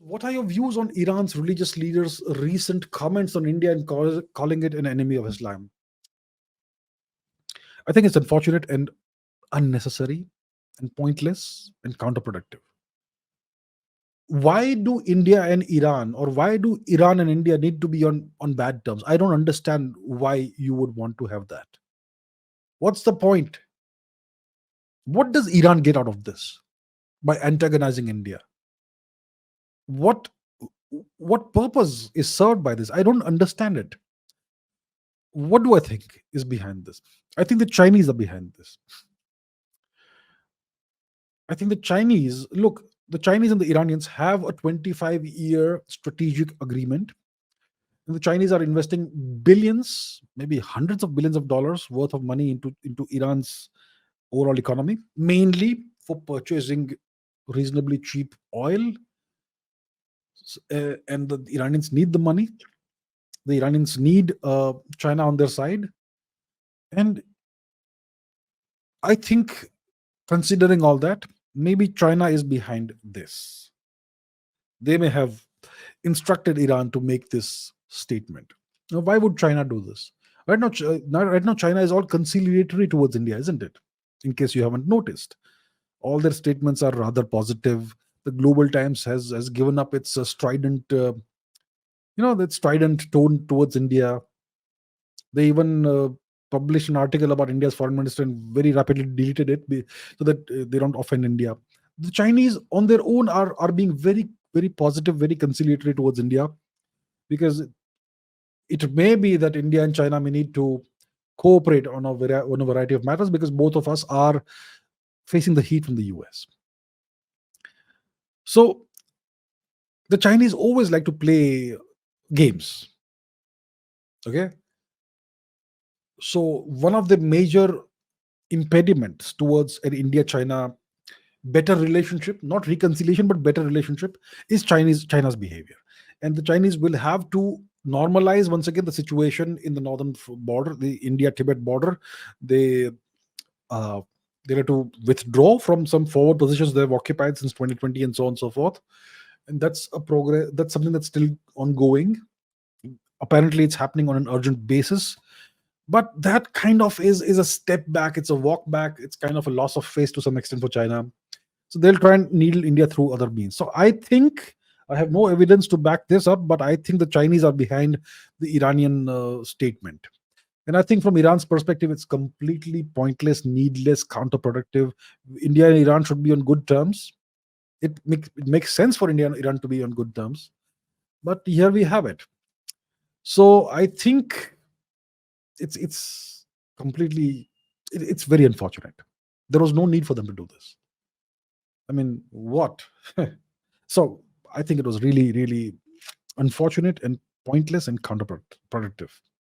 What are your views on Iran's religious leaders' recent comments on India and calling it an enemy of Islam? I think it's unfortunate and unnecessary and pointless and counterproductive. Why do India and Iran, or why do Iran and India need to be on bad terms? I don't understand why you would want to have that. What's the point? What does Iran get out of this by antagonizing India? What what purpose is served by this? I don't understand it. What do I think is behind this? I think the Chinese are behind this. I think the Chinese and the Iranians have a 25-year strategic agreement. And the Chinese are investing billions, maybe hundreds of billions of dollars worth of money into Iran's overall economy, mainly for purchasing reasonably cheap oil. And the Iranians need the money. The Iranians need China on their side. And I think, considering all that, maybe China is behind this. They may have instructed Iran to make this statement. Now, why would China do this? Right now, China is all conciliatory towards India, isn't it? In case you haven't noticed, all their statements are rather positive. The Global Times has given up its that strident tone towards India. They even published an article about India's foreign minister and very rapidly deleted it so that they don't offend India. The Chinese, on their own, are being very, very positive, very conciliatory towards India, because it may be that India and China may need to cooperate on a variety of matters, because both of us are facing the heat from the US. So the Chinese always like to play games. Okay. So one of the major impediments towards an India-China better relationship, not reconciliation, but better relationship, is China's behavior. And the Chinese will have to normalize once again the situation in the northern border, the India-Tibet border. They have to withdraw from some forward positions they have occupied since 2020 and so on and so forth. And that's a progress. That's something that's still ongoing. Apparently, it's happening on an urgent basis. But that kind of is a step back. It's a walk back. It's kind of a loss of face to some extent for China. So they'll try and needle India through other means. So I think, I have no evidence to back this up, but I think the Chinese are behind the Iranian statement. And I think from Iran's perspective, it's completely pointless, needless, counterproductive. India and Iran should be on good terms. It makes sense for India and Iran to be on good terms. But here we have it. So I think it's completely, it's very unfortunate. There was no need for them to do this. I mean, what? So I think it was really, really unfortunate and pointless and counterproductive.